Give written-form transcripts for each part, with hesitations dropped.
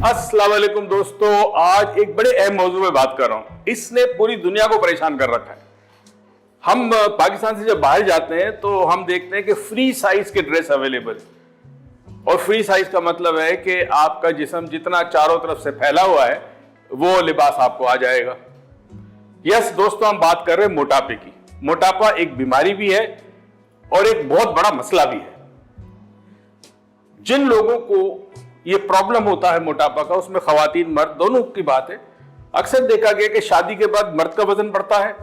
अस्सलाम वालेकुम दोस्तों, आज एक बड़े अहम मौजू में बात कर रहा हूं। इसने पूरी दुनिया को परेशान कर रखा है। हम पाकिस्तान से जब बाहर जाते हैं तो हम देखते हैं कि फ्री साइज के ड्रेस अवेलेबल, और फ्री साइज का मतलब है कि आपका जिस्म जितना चारों तरफ से फैला हुआ है वो लिबास आपको आ जाएगा। यस दोस्तों, हम बात कर रहे हैं मोटापे की। मोटापा एक बीमारी भी है और एक बहुत बड़ा मसला भी है। जिन लोगों को ये प्रॉब्लम होता है मोटापा का, उसमें खवातीन मर्द दोनों की बात है। अक्सर देखा गया कि शादी के बाद मर्द का वजन बढ़ता है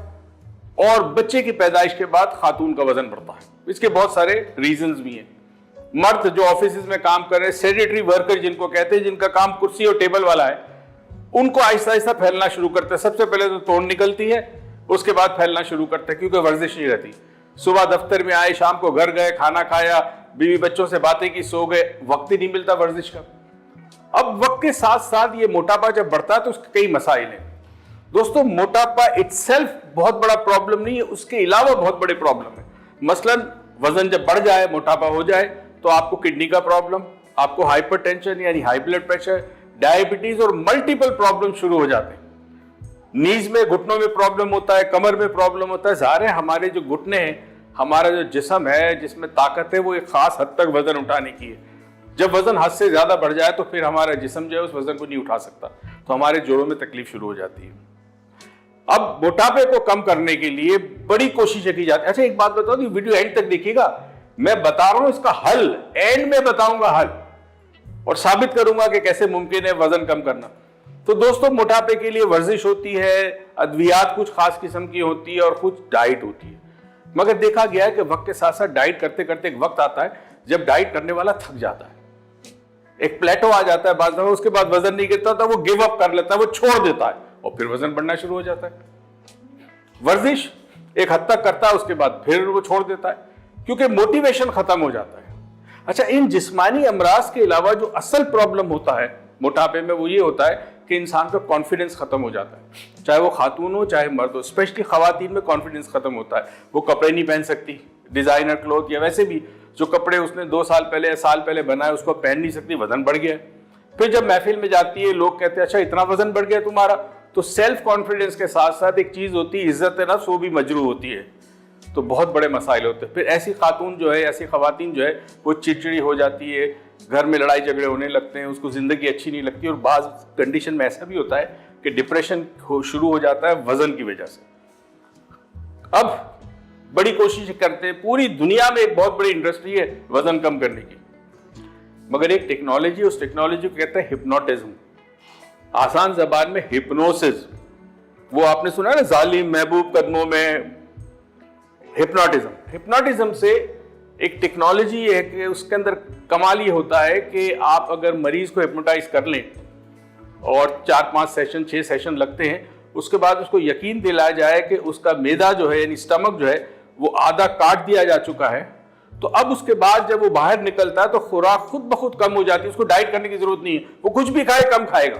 और बच्चे की पैदाइश के बाद खातून का वजन बढ़ता है। इसके बहुत सारे रीजंस भी हैं। मर्द जो ऑफिस में काम कर रहे हैं, सेडेटरी वर्कर जिनको कहते हैं, जिनका काम कुर्सी और टेबल वाला है, उनको आहिस्ता आहिस्ता फैलना शुरू करते हैं। सबसे पहले तो तोड़ निकलती है, उसके बाद फैलना शुरू करते हैं, क्योंकि वर्जिश नहीं रहती। सुबह दफ्तर में आए, शाम को घर गए, खाना खाया, बीवी बच्चों से बातें की, सो गए, वक्त ही नहीं मिलता वर्जिश का। अब वक्त के साथ साथ ये मोटापा जब बढ़ता है तो उसके कई मसाइल हैं। दोस्तों, मोटापा इटसेल्फ बहुत बड़ा प्रॉब्लम नहीं है, उसके अलावा बहुत बड़े प्रॉब्लम है। मसलन वजन जब बढ़ जाए, मोटापा हो जाए, तो आपको किडनी का प्रॉब्लम, आपको हाइपरटेंशन यानी हाई ब्लड प्रेशर, डायबिटीज और मल्टीपल प्रॉब्लम शुरू हो जाते हैं। नीज में, घुटनों में प्रॉब्लम होता है, कमर में प्रॉब्लम होता है। ज़ाहिर है हमारे जो घुटने हैं, हमारा जो जिस्म है, जिसमें ताकत है, वो एक खास हद तक वजन उठाने की है। जब वजन हद से ज्यादा बढ़ जाए तो फिर हमारा जिस्म जो है उस वजन को नहीं उठा सकता, तो हमारे जोड़ों में तकलीफ शुरू हो जाती है। अब मोटापे को कम करने के लिए बड़ी कोशिशें की जाती है। अच्छा, एक बात बताओ, वीडियो एंड तक देखिएगा, मैं बता रहा हूं इसका हल, एंड में बताऊंगा हल और साबित करूंगा कि कैसे मुमकिन है वजन कम करना। तो दोस्तों, मोटापे के लिए वर्जिश होती है, अद्वियात कुछ खास किस्म की होती है और कुछ डाइट होती है। मगर देखा गया है कि वक्त के साथ साथ डाइट करते करते एक वक्त आता है जब डाइट करने वाला थक जाता है, एक प्लेटो आ जाता है बाद में, उसके बाद वजन नहीं गिरता तो वो गिव अप कर लेता है, वो छोड़ देता है और फिर वजन बढ़ना शुरू हो जाता है। वर्जिश एक हद तक करता है, उसके बाद फिर वो छोड़ देता है, क्योंकि मोटिवेशन खत्म हो जाता है। अच्छा, इन जिस्मानी अमराज के अलावा जो असल प्रॉब्लम होता है मोटापे में, वो ये होता है कि इंसान का कॉन्फिडेंस खत्म हो जाता है। चाहे वो खातून हो चाहे मर्द हो, स्पेशली खवातीन में कॉन्फिडेंस खत्म होता है। वो कपड़े नहीं पहन सकती, डिजाइनर क्लॉथ या वैसे भी जो कपड़े उसने 2 साल पहले या साल पहले बनाए उसको पहन नहीं सकती, वजन बढ़ गया। फिर जब महफिल में जाती है, लोग कहते हैं अच्छा इतना वजन बढ़ गया तुम्हारा, तो सेल्फ कॉन्फिडेंस के साथ साथ एक चीज होती है इज्जत नफ्स, वो भी मजरू होती है। तो बहुत बड़े मसाइल होते हैं। फिर ऐसी खातून जो है, ऐसी खवातीन जो है, वो चिड़चिड़ी हो जाती है, घर में लड़ाई झगड़े होने लगते हैं, उसको जिंदगी अच्छी नहीं लगती, और बाज़ कंडीशन में ऐसा भी होता है कि डिप्रेशन शुरू हो जाता है वजन की वजह से। अब बड़ी कोशिश करते हैं, पूरी दुनिया में एक बहुत बड़ी इंडस्ट्री है वजन कम करने की, मगर एक टेक्नोलॉजी, उस टेक्नोलॉजी को कहते हैं हिप्नोटिज्म, आसान जबान में हिप्नोसिस। वो आपने सुना है ना, जालिम महबूब कदमों में, हिप्नोटिज्म। हिप्नोटिज्म से एक टेक्नोलॉजी है कि उसके अंदर कमाल ये होता है कि आप अगर मरीज को हिप्नोटाइज कर लें और 4-5 सेशन 6 सेशन लगते हैं, उसके बाद उसको यकीन दिलाया जाए कि उसका मैदा जो है यानी स्टमक जो है वो आधा काट दिया जा चुका है, तो अब उसके बाद जब वो बाहर निकलता है तो खुराक खुद ब खुद कम हो जाती है, उसको डाइट करने की जरूरत नहीं है, वो कुछ भी खाए कम खाएगा।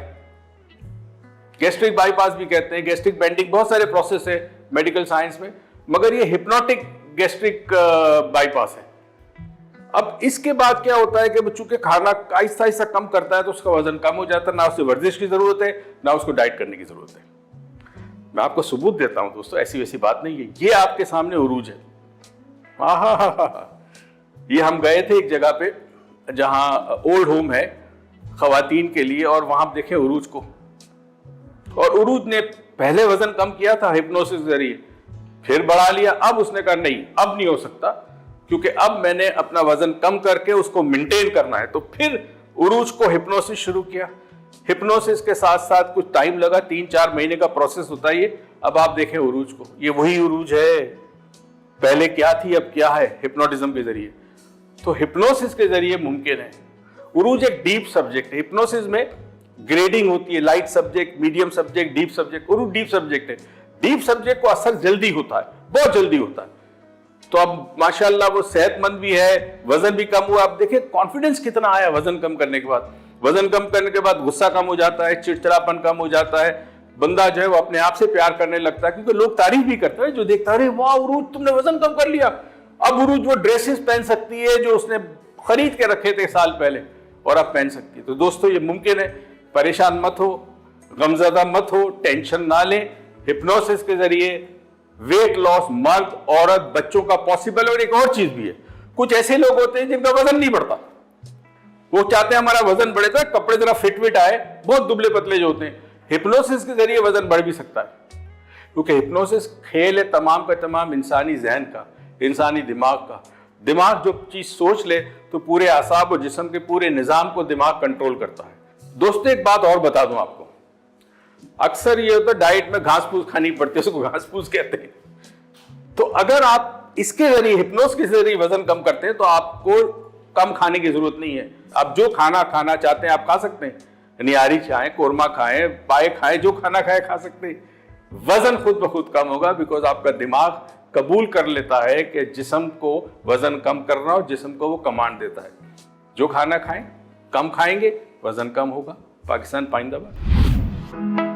गैस्ट्रिक बाईपास भी कहते हैं, गैस्ट्रिक बेंडिंग, बहुत सारे प्रोसेस है मेडिकल साइंस में, मगर ये हिप्नोटिक गैस्ट्रिक बाईपास है। अब इसके बाद क्या होता है कि चूंकि खाना आहिस्ता आहिस्ता कम करता है तो उसका वजन कम हो जाता है, ना उसे वर्जिश की जरूरत है ना उसको डाइट करने की जरूरत है। मैं आपको सबूत देता हूं दोस्तों, ऐसी वैसी बात नहीं है, ये आपके सामने उरूज है। ये हम गए थे एक जगह पे जहां ओल्ड होम है खवातीन के लिए, और वहां देखे उरूज को, और उरूज ने पहले वजन कम किया था हिप्नोसिस के जरिए, फिर बढ़ा लिया। अब उसने कहा नहीं, अब नहीं हो सकता, क्योंकि अब मैंने अपना वजन कम करके उसको मेंटेन करना है। तो फिर उरूज को हिप्नोसिस शुरू किया। हिप्नोसिस के साथ साथ कुछ टाइम लगा, 3-4 महीने का प्रोसेस होता है ये। अब आप देखें उरूज को, ये वही उरूज है, पहले क्या थी अब क्या है, हिप्नोटिज्म के जरिए। तो हिप्नोसिस के जरिए मुमकिन है। उरूज एक डीप सब्जेक्ट है, हिप्नोसिस में ग्रेडिंग होती है, light subject, medium subject, deep subject. Urooj deep subject है। डीप सब्जेक्ट को असर जल्दी होता है, बहुत जल्दी होता है। तो अब माशाल्लाह वो सेहतमंद भी है, वजन भी कम हुआ। आप देखिए कॉन्फिडेंस कितना आया वजन कम करने के बाद। वजन कम करने के बाद गुस्सा कम हो जाता है, चिड़चिड़ापन कम हो जाता है, बंदा जो है वो अपने आप से प्यार करने लगता है, क्योंकि लोग तारीफ भी करते हैं जो देखता है, अरे वाह उरूज तुमने वजन कम कर लिया। अब उरूज वो ड्रेसेस पहन सकती है जो उसने खरीद के रखे थे साल पहले, और अब पहन सकती है। तो दोस्तों ये मुमकिन है परेशान मत हो, गमज़दा मत हो, टेंशन ना लें। हिप्नोसिस के जरिए वेट लॉस मर्द, औरत, बच्चों का पॉसिबल है। और एक और चीज भी है, कुछ ऐसे लोग होते हैं जिनका वजन नहीं बढ़ता, वो चाहते हैं हमारा वजन बढ़े तो कपड़े जरा फिट फिट आए, बहुत दुबले पतले जो होते हैं। हिप्नोसिस के जरिए वजन बढ़ भी सकता है, क्योंकि हिप्नोसिस खेल है तमाम का तमाम इंसानी जहन का, इंसानी दिमाग का। दिमाग जो चीज सोच ले तो पूरे आसाब और जिस्म के पूरे निजाम को दिमाग कंट्रोल करता है। दोस्तों एक बात और बता दूं आपको, अक्सर ये होता है डाइट में घास फूस खानी पड़ती है, उसको घास फूस कहते हैं। तो अगर आप इसके जरिए, हिप्नोसिस के जरिए वजन कम करते हैं तो आपको कम खाने की जरूरत नहीं है। आप जो खाना खाना चाहते हैं आप खा सकते हैं, निहारी खाएं, कोरमा खाएं, पाए खाएं, जो खाना खाए खा सकते हैं। वजन खुद ब खुद कम होगा, बिकॉज आपका दिमाग कबूल कर लेता है कि जिस्म को वजन कम करना और जिस्म को वो कमांड देता है। जो खाना खाएं, कम खाएंगे, वजन कम होगा। पाकिस्तान पाइंदाबाद।